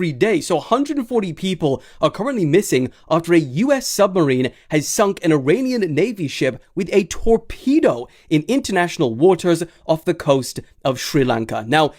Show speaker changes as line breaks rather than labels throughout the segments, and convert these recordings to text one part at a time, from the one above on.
every day. So 140 people are currently missing after a US submarine has sunk an Iranian Navy ship with a torpedo in international waters off the coast of Sri Lanka. Now,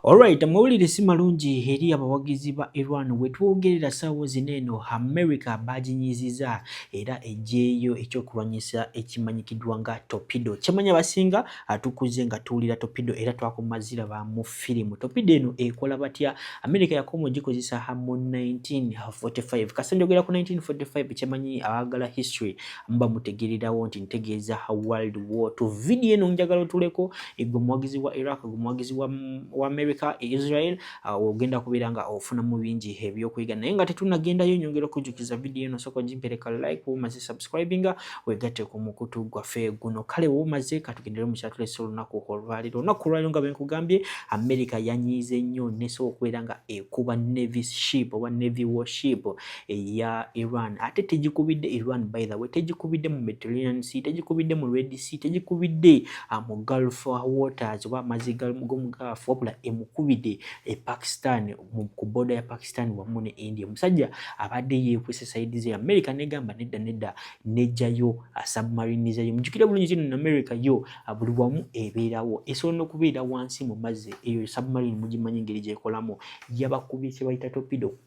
alright, amawulire si malungi eri abawagizi ba Iran wetwogerera ssaawa zino eno America baginyiziza era ajeyo ekyokulwanyisa ekimanyikiddwa nga Topido. Kyamanya abasinga atukuze nga tuwulira Topido era twakomazira ba mu firimu. Topido eno ekola batya? America yakoma ogikozesa mu 1945. Kasa njogera ku 1945 kyamanyi abagala history mba mutegererawo nti ntegeeza World War II. Video eno njagala otuleko egwe muwagizi wa Iraq, muwagizi wa America, Israel, ogenda kubeera nga ofuna mu bingi ebyokuyiga naye nga tetunagendayo nyongera okujukiza video eno soko jimpereka like womaze subscribing wegatte ku mukutu gwaffe guno kale womaze katugendera mu kyatule solunaku olwaliro olunaku lwaliro nga benkugambye America yanyize nnyo neso okubeera nga ekuba Navy ship oba Navy warship ya Iran ate tegikubidde Iran by the way tegikubidde mu Mediterranean Sea tegikubidde mu Red Sea tegikubidde mu Gulf waters oba maziga mu Gulf wabula emukubidde Pakistan ku border ya Pakistan wamu ne India. Musajja abadde yeekwese side ze America negamba nedda nejjayo submarine zayo mujukira bulungi kino America yo buli wamu ebeerawo esobola okubeera wansi mu mazzi eyo submarine mugimanyi ngeri gyekolamu yabakubye kye bayita Topido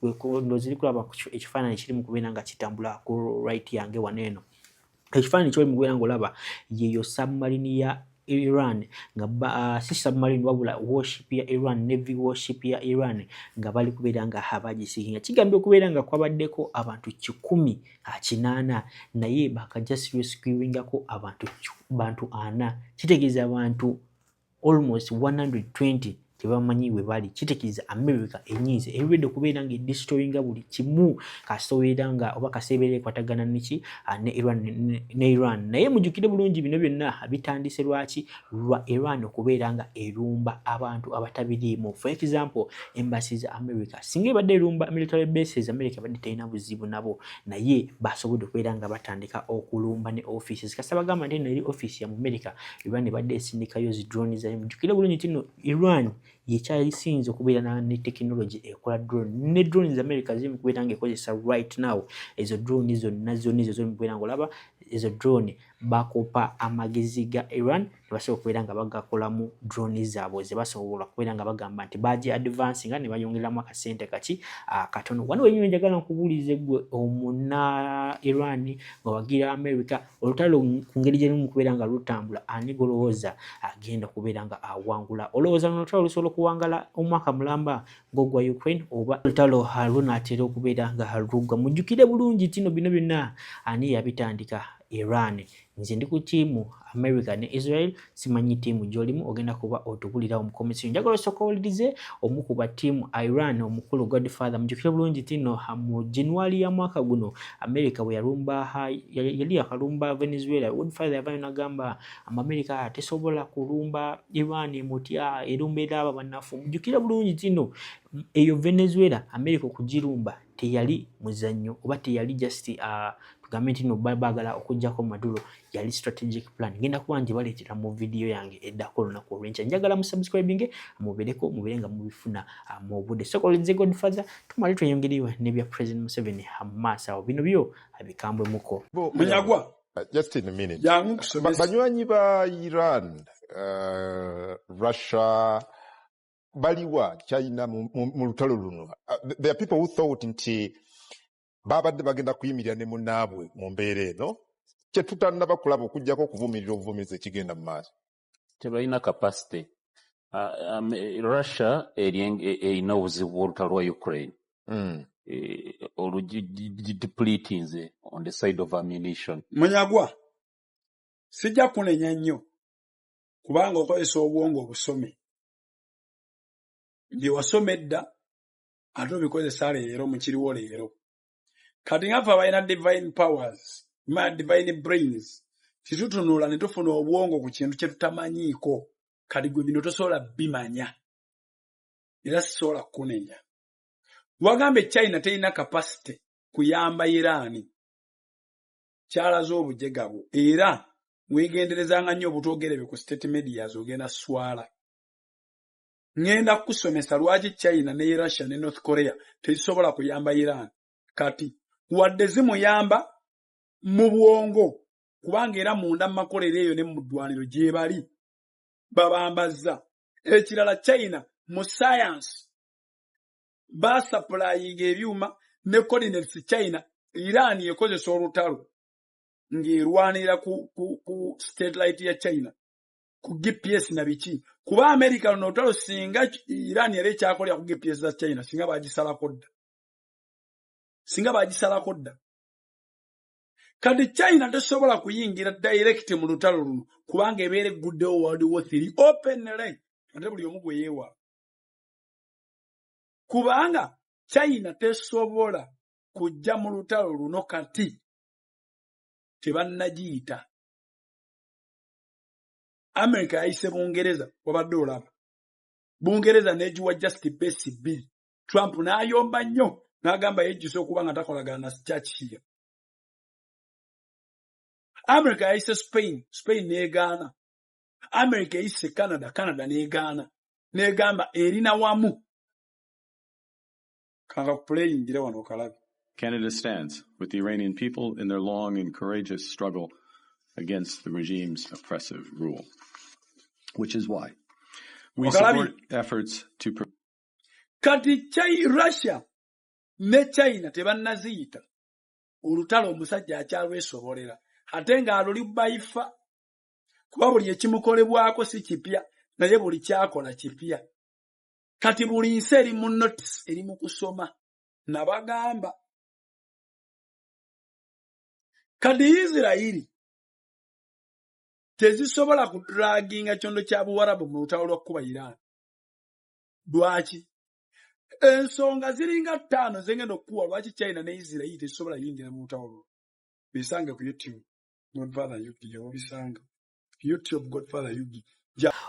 ndoziri kulaba ekifaananyi kiri mu kubeera nga kitambula ku right yange waneeno ekifaananyi kyoli mu kubeera ng'olaba yeyo submarine ya Iran nga si submarine wabula warship ya Iran Navy warship ya Iran nga bali kubeera nga habagisikinga kigambye okubeera nga kwabaddeko abantu 180 naye bakajust rescuingako abantu 4 kitegeeza abantu almost 120 tebamanyi we bali kitegeeza America enyize ebiredde kubeera nga destroyinga buli kimu kasobeera nga oba kaseberere kwatagana niki ne Iran naye mujukire bulungi bino byonna bitandise lwaki lwa Iran okubeera nga erumba abantu abatabiriimu for example embassies za America singa badde erumba military bases America badde tayina buzibu nabo naye basobodde okubeera nga batandika okulumba ne offices kasaba gamba nti eri office ya America Iran badde esindikayo zi drones za mujukire bulungi tino Iran yekyali sinzo kubeera ne technology ekola drone ne drones za America zimu kubeera nga ekozesa right now ezo drone nazo zo kubeera nga olaba ezo drone bakopa amagezi ga Iran basobola kubeera nga bagakolamu drone zaabwe ze basobola kubeera nga bagamba nti baje advancing ne bayongeramu akasente kaki katono wano wenyine njagala nkubuulize gwe omuna Iran nga wagira America olutalo ku ngeri gye mu kubeera nga lutambula ani golowooza agenda kubeera nga awangula olowooza n'olutalo lusobola okuwangala omwaka mulamba ng'ogwa Ukraine oba olutalo halunatera okubeera nga halugwa mujjukire bulungi tino bino byonna ani yabitandika Iran nze ndi ku tiimu America ne Israel simanyi tiimu gy'olimu ogenda kuba otubulira omukomisiyo njagala osokowulirize omu ku batiimu Iran omukulu Godfather mujjukire bulungi tino mu January ya mwaka guno America bwe yali yakalumba Venezuela Godfather yavayo n'agamba America tesobola kulumba Iran mutya erumba era aba bannafu mujjukire bulungi tino eyo Venezuela America okugirumba teyali muzannyo oba teyali just Kagame no bagala okujjako Maduro yali strategic plan ngenda kuba nje baleetera mu video yange eddako lunaku olw'enkya njagala mu subscribing mubeereko mubeerenga mubifuna mu budde sokolenze Godfather tumali tweyongeriwe ne bya President Mu7 hamasa bino byo abikambwe muko
munyagwa
just in a minute
banywanyi
ba Iran Russia baliwa China mu lutalo luno there are people who thought nti babadde bagenda kuyimirira ne munaabwe mu mbeera eno kye tutannaba kulaba okujjako okuvumirira obuvumizi ekigenda mu maaso
tebalina capacity Russia erina obuzibu bw'olutalo lwa Ukraine depleting on the side of ammunition
munyagwa sijja kunenya nnyo kubanga okozesa obwongo obusome bye wasoma edda ate obikozesa leero mu kiriwo leero kati nga abalina divine powers divine brains situtunula ne tufuna obwongo ku kintu kye tutamanyiiko kati gwe bino tosobola bimanya era sisobola kunenya wagambe China terina capacity kuyamba Iran kyalaze obujegabo era wegenderezanga nnyo obutwogerebe ku state media ogenda swala ngenda kusomesa lwaki China ne Russia ne North Korea tezisobola kuyamba Iran kati wadde zimuyamba mu bwongo kubanga era munda makolero eyo ne mu ddwaniro gye bali babambaza. Ekirala China mu science basaplayinga ebyuma ne coordinates China Iran yekozesa olutalo ng'erwanira ku satellite ya China ku GPS na biki kuba America luno olutalo singa Iran yali ekyakolera ku GPS za China singa bagisalako dda kati China tesobola kuyingira direct mu lutalo luno kubanga ebeera eguddewo World War III openly ate buli omu gwe yeewa kubanga China tesobola kujja mu lutalo luno kati tebannagiyita. America yayise Bungereza wabadde olaba Bungereza negiwa just base bill Trump n'ayomba nnyo n'agamba yejjusa okuba nga takolagana na Churchill. America yayise Spain n'egaana. America yayise Canada n'egaana n'egamba erina wamu. Kanga kupuleyingira wano okalabe.
Canada stands with the Iranian people in their long and courageous struggle against the regime's oppressive rule, which is why we support efforts to...
Kati Russia ne China tebannaziyita olutalo omusajja akyalwesobolera ate ng'aluli bayifa kuba buli ekimukolebwako si kipya naye buli kyakola kipya. Kati buli nsi eri mu notice eri mu kusoma nabagamba. Kati Israeli tezisobola kudraginga kyondo kya Buwarabu mu lutalo lwa kuba Iran. Lwaki? Ensonga ziringa 5 zengenda okuwa lwaki China ne Israeli tezisobola yingira mu lutalo lwo. Bisange ku YouTube. Godfather Yugi obisanga. YouTube Godfather Yugi.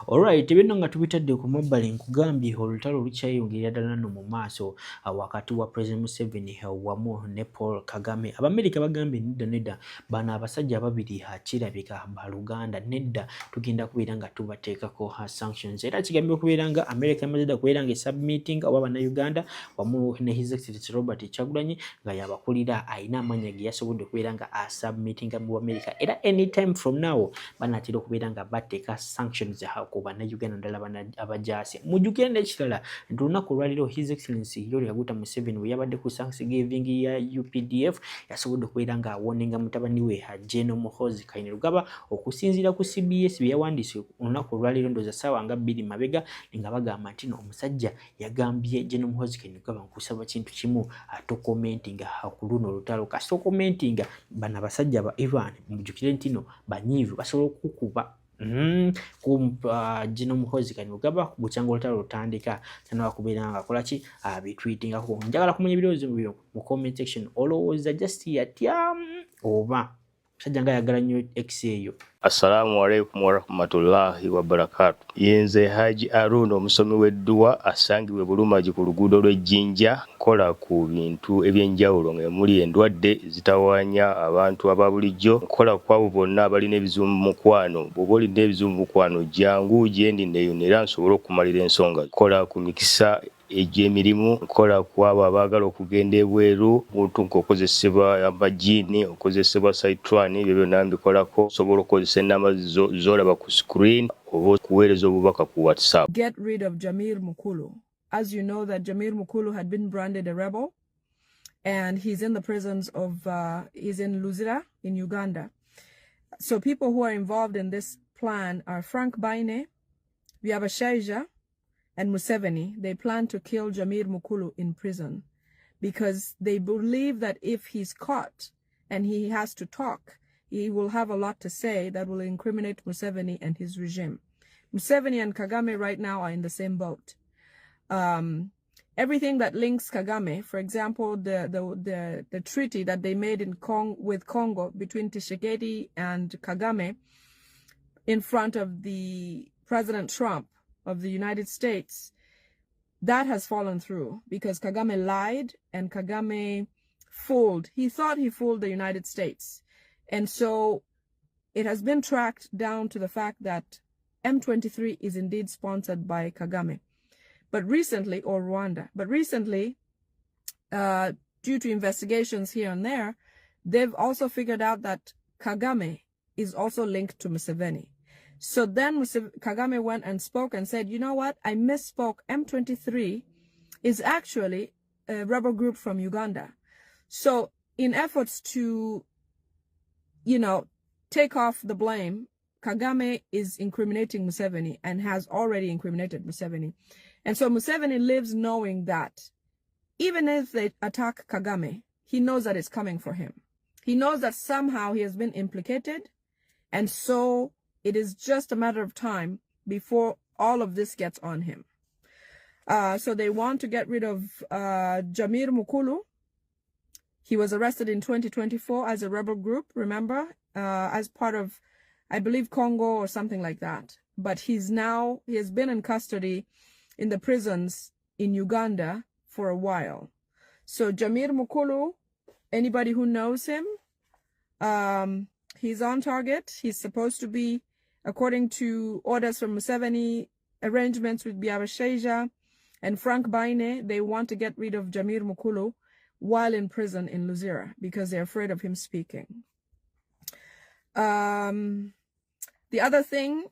Alright, ebino nga tubitadde ku mabbali nkugambye olutalo lukyayongerera ddala no mu maaso wakati wa President Museveni wamu ne Paul Kagame. Abamerika bagambye nedda bano abasajja ababiri kirabika baluganda nedda tugenda kubeera nga tubateekako sanctions. Era kigambye okubeera nga America emaze dda kubeera nga submitting oba bannayuganda wamu ne His Excellency Robert Kyagulanyi nga yabakulira ayina amanya ge yasobodde okubeera nga submitting mu America. Era anytime from now banatera okubeera nga bateeka sanctions ku bannayuganda ddala abajasi. Mujjukire n'ekirala nti olunaku olwaliro His Excellency Yoweri Kaguta Museveni bwe yabadde ku Thanksgiving ya UPDF yasobodde okubeera nga awoninga mutabani we Gen.Mu7 okusinziira ku CBS bye yawandiise olunaku olwaliro ndooza ssaawa nga 2 mabega nga bagamba nti omusajja yagambye Gen.Mu7 nkusaba kintu kimu atokomentinga ku luno olutalo kasito komentinga bano abasajja ba Iran mujjukire nti no banyiivu basobola okukuba Gen.Mu7 bukyanga olutalo lutandika tanaba kubeera nga akola ki bitweetingako. Njagala kumanya ebirowoozo byo mu comment section. Olowooza just yatya oba musajja nga ayagala nnyo X eyo?
Assalamu alaikum warahmatullahi wabarakatuh. Yenze Haji Arun omusomi w'edduwa asangibwe Bulumagi ku luguudo lw'Ejjinja nkola ku bintu ebyenjawulo ng'emuli endwadde zitawaanya abantu ababulijjo. Nkola ku abo bonna abalina ebizibu mu mukwano. Bw'oba olina ebizibu mu mukwano jangu gyendi neeyonera nsobole okumalira ensonga. Nkola ku mikisa egy'emirimu, nkola ku abo abaagala okugenda ebweru, muntu nk'okozesebwa amajiini, okozesebwa saitwani, ebyo byonna mbikolako. Osobola okozesa ennamba z'olaba ku screen oba kuweereza obubaka ku WhatsApp.
Get rid of Jamil-Mukulu. As you know that Jamil-Mukulu had been branded a rebel and he's in the prisons of, he's in Luzira in Uganda. So people who are involved in this plan are Frank Baine, Byabashaija, and Museveni. They plan to kill Jamil-Mukulu in prison because they believe that if he's caught and he has to talk, he will have a lot to say that will incriminate Museveni and his regime. Museveni and Kagame right now are in the same boat. Everything that links Kagame, for example, the treaty that they made with Congo between Tshisekedi and Kagame in front of the President Trump of the United States, that has fallen through because Kagame lied and Kagame fooled. He thought he fooled the United States. And so it has been tracked down to the fact that M23 is indeed sponsored by Kagame. But recently, or Rwanda, but recently, due to investigations here and there, they've also figured out that Kagame is also linked to Museveni. So then Kagame went and spoke and said, you know what, I misspoke. M23 is actually a rebel group from Uganda. So in efforts to, take off the blame, Kagame is incriminating Museveni and has already incriminated Museveni. And so Museveni lives knowing that even if they attack Kagame, he knows that it's coming for him. He knows that somehow he has been implicated. And so it is just a matter of time before all of this gets on him. So they want to get rid of Gen.Mu7. He was arrested in 2024 as a rebel group, remember, as part of, I believe, Congo or something like that. But he has been in custody in the prisons in Uganda for a while. So Gen.Mu7, anybody who knows him, he's on target. He's supposed to be, according to orders from Museveni, arrangements with Biabasheja and Frank Baine, they want to get rid of Gen.Mu7 while in prison in Luzira because they're afraid of him speaking. The other thing,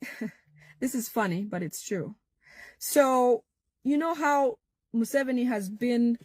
this is funny, but it's true. So, you know how Museveni has been